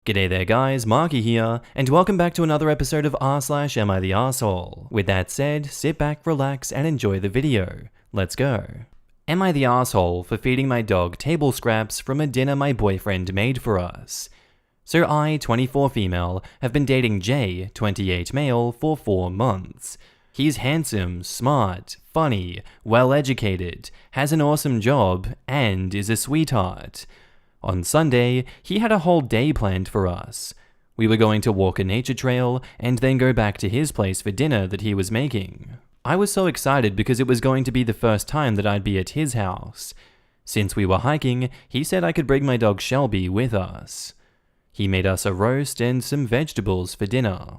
G'day there guys, Marky here, and welcome back to another episode of r/Am I the Arsehole? With that said, sit back, relax, and enjoy the video. Let's go. Am I the arsehole for feeding my dog table scraps from a dinner my boyfriend made for us? So I, 24 female, have been dating Jay, 28 male, for 4 months. He's handsome, smart, funny, well-educated, has an awesome job, and is a sweetheart. On Sunday, he had a whole day planned for us. We were going to walk a nature trail and then go back to his place for dinner that he was making. I was so excited because it was going to be the first time that I'd be at his house. Since we were hiking, he said I could bring my dog Shelby with us. He made us a roast and some vegetables for dinner.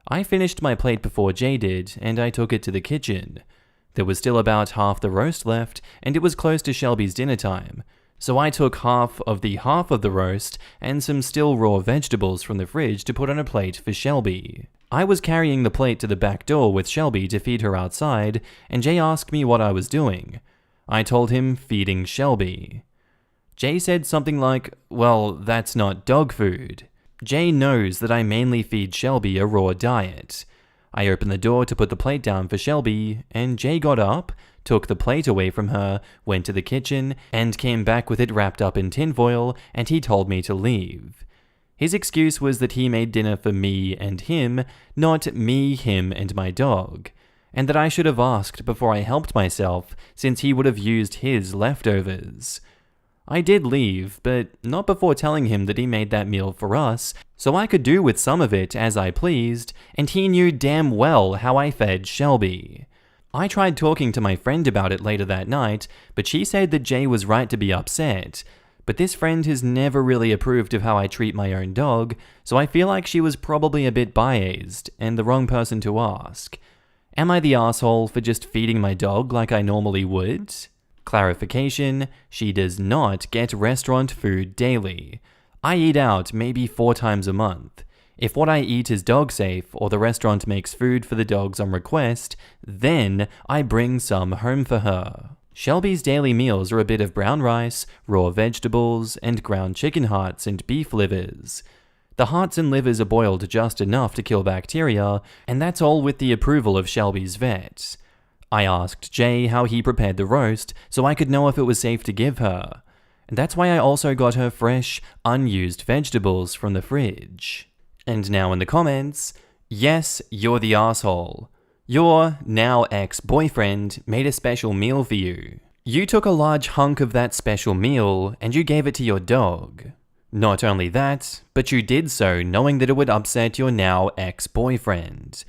I finished my plate before Jay did, and I took it to the kitchen. There was still about half the roast left, and it was close to Shelby's dinner time. So I took half of the roast and some still raw vegetables from the fridge to put on a plate for Shelby. I was carrying the plate to the back door with Shelby to feed her outside, and Jay asked me what I was doing. I told him feeding Shelby. Jay said something like, well, that's not dog food. Jay knows that I mainly feed Shelby a raw diet. I opened the door to put the plate down for Shelby, and Jay got up, took the plate away from her, went to the kitchen, and came back with it wrapped up in tinfoil, and he told me to leave. His excuse was that he made dinner for me and him, not me, him, and my dog, and that I should have asked before I helped myself, since he would have used his leftovers. I did leave, but not before telling him that he made that meal for us, so I could do with some of it as I pleased, and he knew damn well how I fed Shelby. I tried talking to my friend about it later that night, but she said that Jay was right to be upset. But this friend has never really approved of how I treat my own dog, so I feel like she was probably a bit biased, and the wrong person to ask. Am I the asshole for just feeding my dog like I normally would? Clarification, she does not get restaurant food daily. I eat out maybe 4 times a month. If what I eat is dog safe, or the restaurant makes food for the dogs on request, then I bring some home for her. Shelby's daily meals are a bit of brown rice, raw vegetables, and ground chicken hearts and beef livers. The hearts and livers are boiled just enough to kill bacteria, and that's all with the approval of Shelby's vet. I asked Jay how he prepared the roast so I could know if it was safe to give her. And that's why I also got her fresh, unused vegetables from the fridge. And now in the comments, yes, you're the asshole. Your now ex-boyfriend made a special meal for you. You took a large hunk of that special meal and you gave it to your dog. Not only that, but you did so knowing that it would upset your now ex-boyfriend.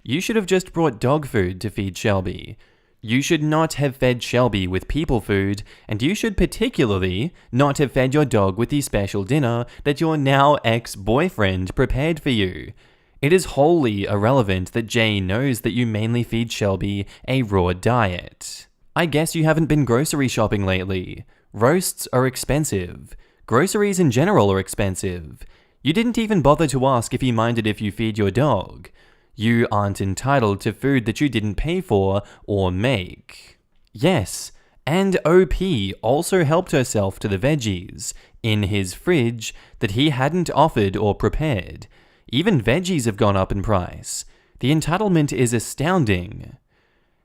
You should have just brought dog food to feed Shelby. You should not have fed Shelby with people food, and you should particularly not have fed your dog with the special dinner that your now ex-boyfriend prepared for you. It is wholly irrelevant that Jay knows that you mainly feed Shelby a raw diet. I guess you haven't been grocery shopping lately. Roasts are expensive. Groceries in general are expensive. You didn't even bother to ask if he minded if you feed your dog. You aren't entitled to food that you didn't pay for or make. Yes, and OP also helped herself to the veggies in his fridge that he hadn't offered or prepared. Even veggies have gone up in price. The entitlement is astounding.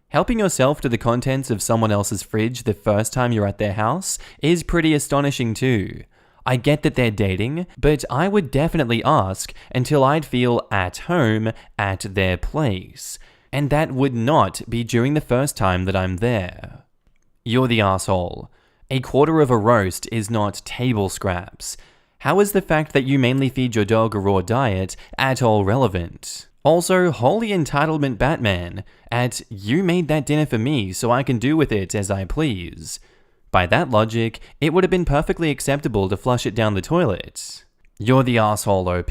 Helping yourself to the contents of someone else's fridge the first time you're at their house is pretty astonishing too. I get that they're dating, but I would definitely ask until I'd feel at home at their place. And that would not be during the first time that I'm there. You're the asshole. A quarter of a roast is not table scraps. How is the fact that you mainly feed your dog a raw diet at all relevant? Also, holy entitlement Batman, at you made that dinner for me so I can do with it as I please. By that logic, it would have been perfectly acceptable to flush it down the toilet. You're the asshole, OP.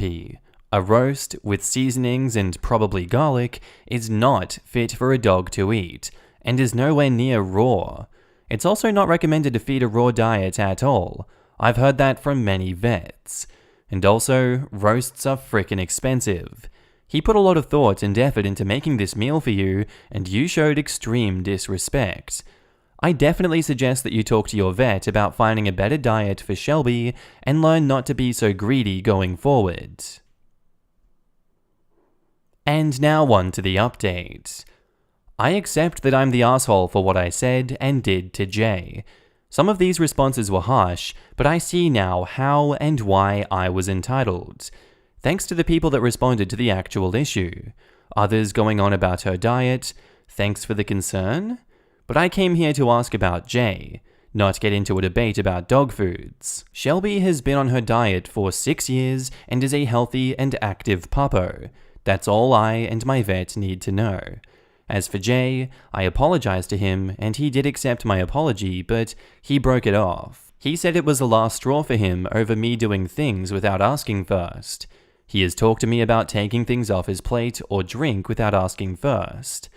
A roast with seasonings and probably garlic is not fit for a dog to eat, and is nowhere near raw. It's also not recommended to feed a raw diet at all. I've heard that from many vets. And also, roasts are frickin' expensive. He put a lot of thought and effort into making this meal for you, and you showed extreme disrespect. I definitely suggest that you talk to your vet about finding a better diet for Shelby and learn not to be so greedy going forward. And now on to the update. I accept that I'm the asshole for what I said and did to Jay. Some of these responses were harsh, but I see now how and why I was entitled. Thanks to the people that responded to the actual issue. Others going on about her diet. Thanks for the concern. But I came here to ask about Jay, not get into a debate about dog foods. Shelby has been on her diet for 6 years and is a healthy and active puppo. That's all I and my vet need to know. As for Jay, I apologized to him and he did accept my apology, but he broke it off. He said it was the last straw for him over me doing things without asking first. He has talked to me about taking things off his plate or drink without asking first.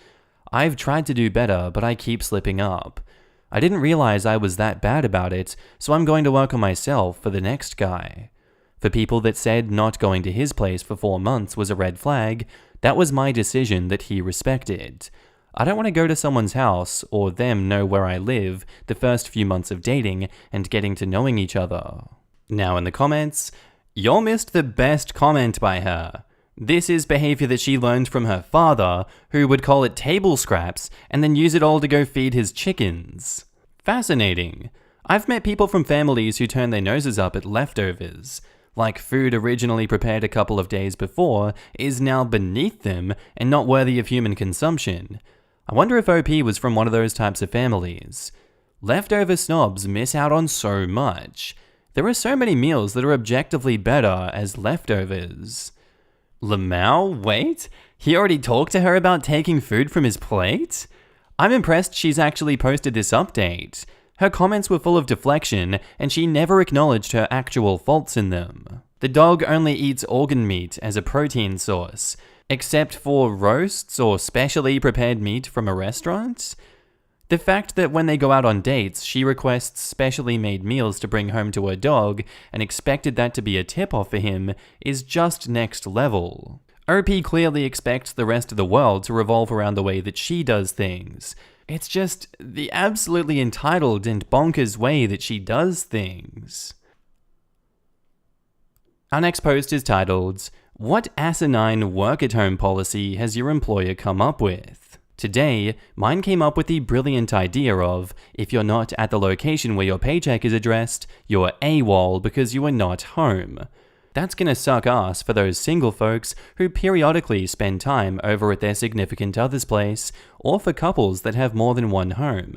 I've tried to do better, but I keep slipping up. I didn't realize I was that bad about it, so I'm going to work on myself for the next guy. For people that said not going to his place for 4 months was a red flag, that was my decision that he respected. I don't want to go to someone's house or them know where I live the first few months of dating and getting to knowing each other. Now in the comments, y'all missed the best comment by her. This is behavior that she learned from her father, who would call it table scraps and then use it all to go feed his chickens. Fascinating. I've met people from families who turn their noses up at leftovers. Like food originally prepared a couple of days before is now beneath them and not worthy of human consumption. I wonder if OP was from one of those types of families. Leftover snobs miss out on so much. There are so many meals that are objectively better as leftovers. Lamau, wait? He already talked to her about taking food from his plate? I'm impressed she's actually posted this update. Her comments were full of deflection, and she never acknowledged her actual faults in them. The dog only eats organ meat as a protein source, except for roasts or specially prepared meat from a restaurant. The fact that when they go out on dates, she requests specially made meals to bring home to her dog and expected that to be a tip-off for him is just next level. OP clearly expects the rest of the world to revolve around the way that she does things. It's just the absolutely entitled and bonkers way that she does things. Our next post is titled, "What asinine work-at-home policy has your employer come up with?" Today, mine came up with the brilliant idea of, if you're not at the location where your paycheck is addressed, you're AWOL because you are not home. That's gonna suck ass for those single folks who periodically spend time over at their significant other's place, or for couples that have more than one home.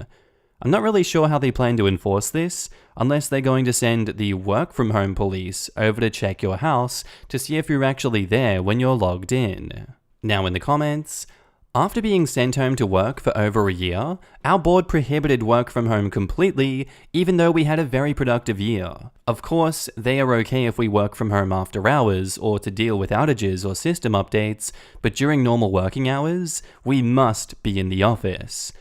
I'm not really sure how they plan to enforce this, unless they're going to send the work-from-home police over to check your house to see if you're actually there when you're logged in. Now in the comments, after being sent home to work for over a year, our board prohibited work from home completely, even though we had a very productive year. Of course, they are okay if we work from home after hours or to deal with outages or system updates, but during normal working hours, we must be in the office.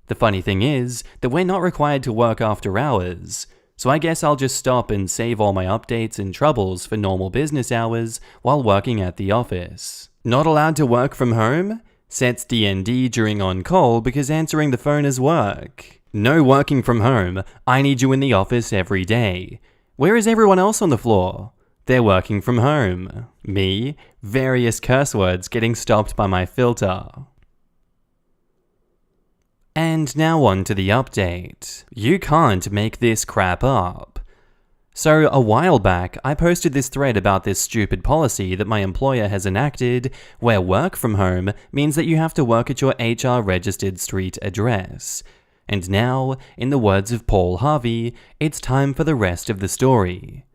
The funny thing is that we're not required to work after hours, so I guess I'll just stop and save all my updates and troubles for normal business hours while working at the office. Not allowed to work from home? Sets DND during on-call because answering the phone is work. No working from home, I need you in the office every day. Where is everyone else on the floor? They're working from home. Me, various curse words getting stopped by my filter. And now on to the update. You can't make this crap up. So a while back, I posted this thread about this stupid policy that my employer has enacted, where work from home means that you have to work at your HR registered street address. And now, in the words of Paul Harvey, it's time for the rest of the story.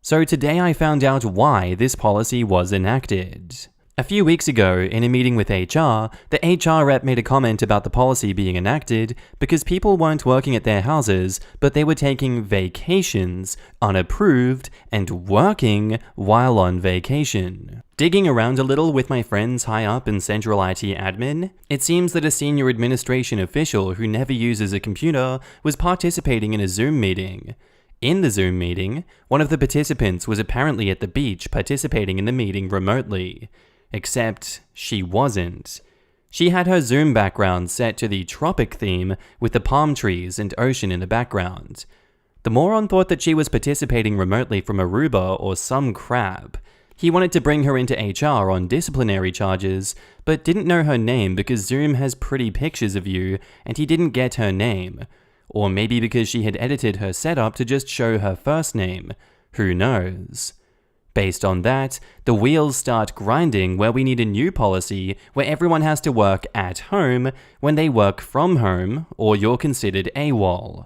So today I found out why this policy was enacted. A few weeks ago, in a meeting with HR, the HR rep made a comment about the policy being enacted because people weren't working at their houses, but they were taking vacations, unapproved, and working while on vacation. Digging around a little with my friends high up in Central IT admin, it seems that a senior administration official who never uses a computer was participating in a Zoom meeting. In the Zoom meeting, one of the participants was apparently at the beach participating in the meeting remotely. Except she wasn't. She had her Zoom background set to the tropic theme with the palm trees and ocean in the background. The moron thought that she was participating remotely from Aruba or some crap. He wanted to bring her into HR on disciplinary charges, but didn't know her name because Zoom has pretty pictures of you and he didn't get her name. Or maybe because she had edited her setup to just show her first name. Who knows? Based on that, the wheels start grinding where we need a new policy where everyone has to work at home when they work from home, or you're considered AWOL.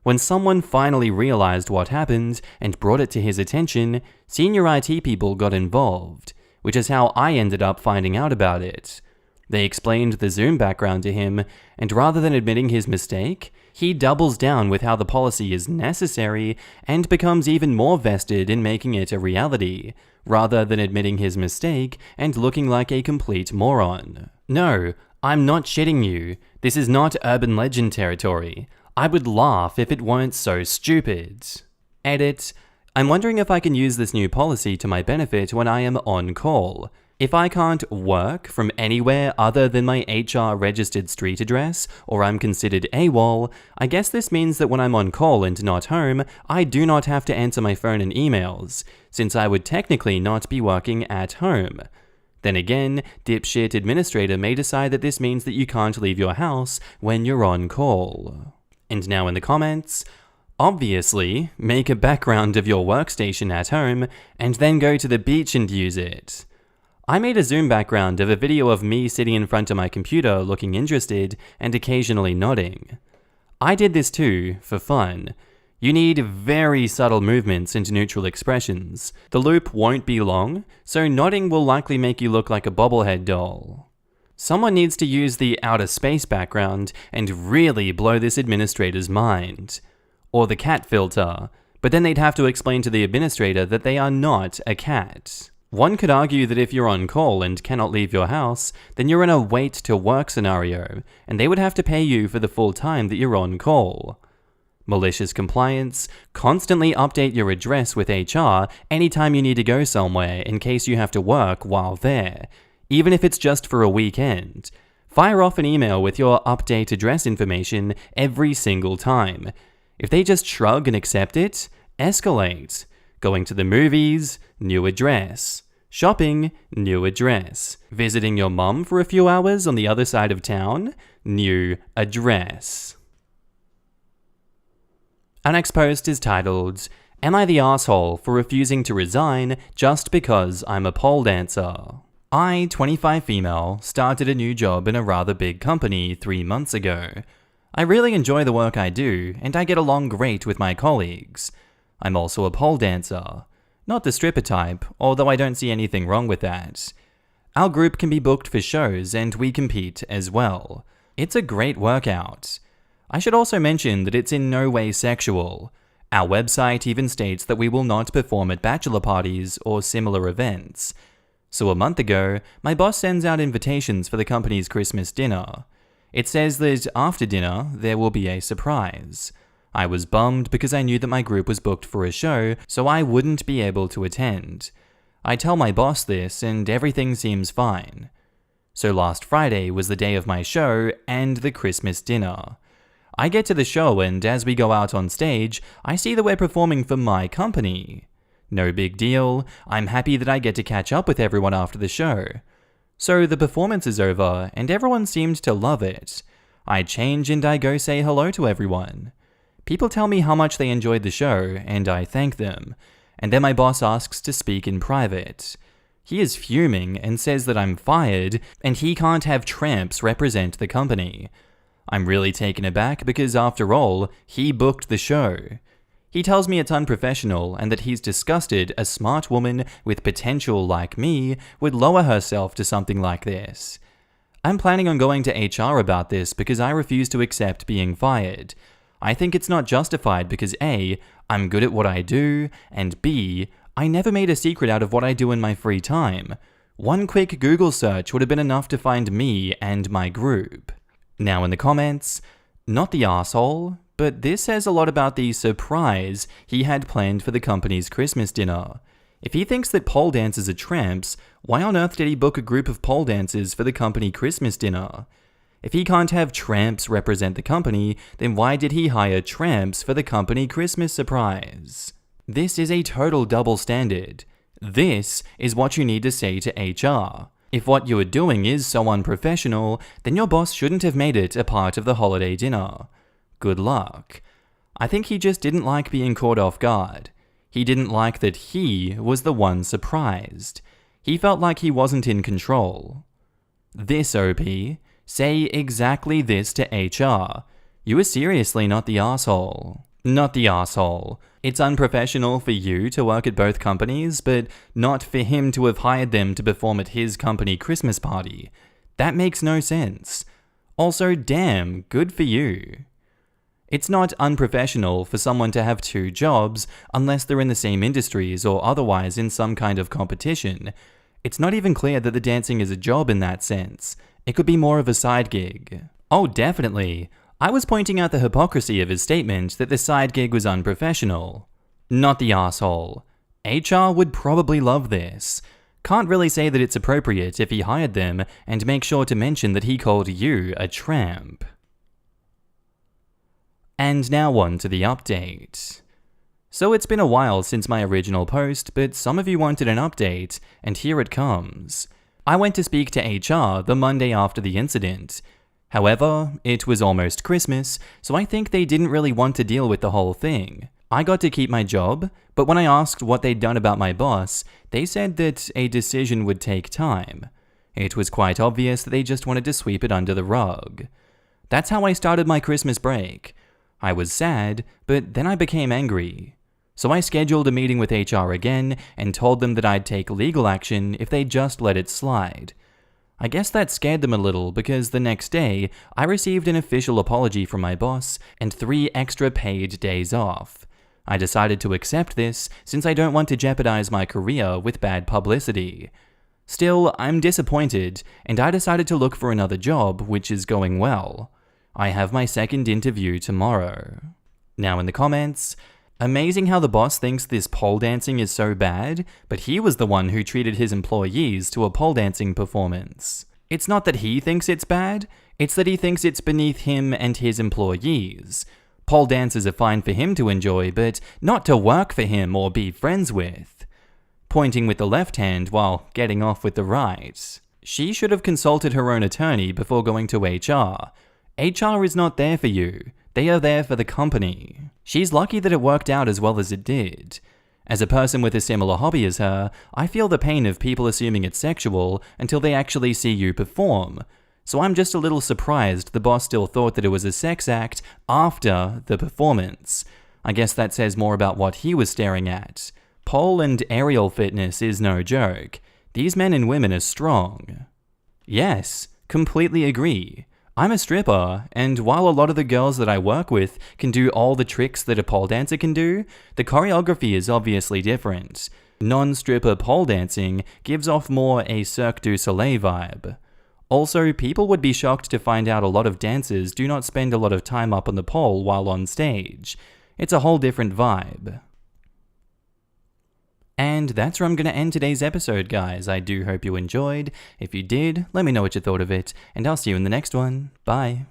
When someone finally realized what happened and brought it to his attention, senior IT people got involved, which is how I ended up finding out about it. They explained the Zoom background to him, and rather than admitting his mistake, he doubles down with how the policy is necessary and becomes even more vested in making it a reality, rather than admitting his mistake and looking like a complete moron. No, I'm not shitting you. This is not urban legend territory. I would laugh if it weren't so stupid. Edit. I'm wondering if I can use this new policy to my benefit when I am on call. If I can't work from anywhere other than my HR registered street address, or I'm considered AWOL, I guess this means that when I'm on call and not home, I do not have to answer my phone and emails, since I would technically not be working at home. Then again, dipshit administrator may decide that this means that you can't leave your house when you're on call. And now in the comments, obviously, make a background of your workstation at home, and then go to the beach and use it. I made a Zoom background of a video of me sitting in front of my computer looking interested and occasionally nodding. I did this too, for fun. You need very subtle movements and neutral expressions. The loop won't be long, so nodding will likely make you look like a bobblehead doll. Someone needs to use the outer space background and really blow this administrator's mind. Or the cat filter, but then they'd have to explain to the administrator that they are not a cat. One could argue that if you're on call and cannot leave your house, then you're in a wait to work scenario, and they would have to pay you for the full time that you're on call. Malicious compliance, constantly update your address with HR anytime you need to go somewhere in case you have to work while there. Even if it's just for a weekend. Fire off an email with your update address information every single time. If they just shrug and accept it, escalate. Going to the movies, new address. Shopping, new address. Visiting your mum for a few hours on the other side of town, new address. Our next post is titled, "Am I the asshole for refusing to resign just because I'm a pole dancer?" I, 25 female, started a new job in a rather big company 3 months ago. I really enjoy the work I do, and I get along great with my colleagues. I'm also a pole dancer. Not the stripper type, although I don't see anything wrong with that. Our group can be booked for shows, and we compete as well. It's a great workout. I should also mention that it's in no way sexual. Our website even states that we will not perform at bachelor parties or similar events. So a month ago, my boss sends out invitations for the company's Christmas dinner. It says that after dinner, there will be a surprise. I was bummed because I knew that my group was booked for a show, so I wouldn't be able to attend. I tell my boss this, and everything seems fine. So last Friday was the day of my show and the Christmas dinner. I get to the show, and as we go out on stage, I see that we're performing for my company. No big deal, I'm happy that I get to catch up with everyone after the show. So the performance is over, and everyone seemed to love it. I change and I go say hello to everyone. People tell me how much they enjoyed the show, and I thank them. And then my boss asks to speak in private. He is fuming and says that I'm fired, and he can't have tramps represent the company. I'm really taken aback because after all, he booked the show. He tells me it's unprofessional and that he's disgusted a smart woman with potential like me would lower herself to something like this. I'm planning on going to HR about this because I refuse to accept being fired. I think it's not justified because A, I'm good at what I do, and B, I never made a secret out of what I do in my free time. One quick Google search would have been enough to find me and my group. Now in the comments, not the asshole, but this says a lot about the surprise he had planned for the company's Christmas dinner. If he thinks that pole dancers are tramps, why on earth did he book a group of pole dancers for the company Christmas dinner? If he can't have tramps represent the company, then why did he hire tramps for the company Christmas surprise? This is a total double standard. This is what you need to say to HR. If what you are doing is so unprofessional, then your boss shouldn't have made it a part of the holiday dinner. Good luck. I think he just didn't like being caught off guard. He didn't like that he was the one surprised. He felt like he wasn't in control. This, OP, say exactly this to HR. You are seriously not the asshole. Not the asshole. It's unprofessional for you to work at both companies, but not for him to have hired them to perform at his company Christmas party. That makes no sense. Also, damn, good for you. It's not unprofessional for someone to have two jobs unless they're in the same industries or otherwise in some kind of competition. It's not even clear that the dancing is a job in that sense. It could be more of a side gig. Oh, definitely. I was pointing out the hypocrisy of his statement that the side gig was unprofessional. Not the asshole. HR would probably love this. Can't really say that it's appropriate if he hired them, and make sure to mention that he called you a tramp. And now on to the update. So it's been a while since my original post, but some of you wanted an update, and here it comes. I went to speak to HR the Monday after the incident. However, it was almost Christmas, so I think they didn't really want to deal with the whole thing. I got to keep my job, but when I asked what they'd done about my boss, they said that a decision would take time. It was quite obvious that they just wanted to sweep it under the rug. That's how I started my Christmas break. I was sad, but then I became angry. So I scheduled a meeting with HR again and told them that I'd take legal action if they just let it slide. I guess that scared them a little because the next day, I received an official apology from my boss and 3 extra paid days off. I decided to accept this since I don't want to jeopardize my career with bad publicity. Still, I'm disappointed, and I decided to look for another job, which is going well. I have my second interview tomorrow. Now in the comments, amazing how the boss thinks this pole dancing is so bad, but he was the one who treated his employees to a pole dancing performance. It's not that he thinks it's bad, it's that he thinks it's beneath him and his employees. Pole dances are fine for him to enjoy, but not to work for him or be friends with. Pointing with the left hand while getting off with the right. She should have consulted her own attorney before going to HR. HR is not there for you. They are there for the company. She's lucky that it worked out as well as it did. As a person with a similar hobby as her, I feel the pain of people assuming it's sexual until they actually see you perform. So I'm just a little surprised the boss still thought that it was a sex act after the performance. I guess that says more about what he was staring at. Pole and aerial fitness is no joke. These men and women are strong. Yes, completely agree. I'm a stripper, and while a lot of the girls that I work with can do all the tricks that a pole dancer can do, the choreography is obviously different. Non-stripper pole dancing gives off more a Cirque du Soleil vibe. Also, people would be shocked to find out a lot of dancers do not spend a lot of time up on the pole while on stage. It's a whole different vibe. And that's where I'm going to end today's episode, guys. I do hope you enjoyed. If you did, let me know what you thought of it, and I'll see you in the next one. Bye.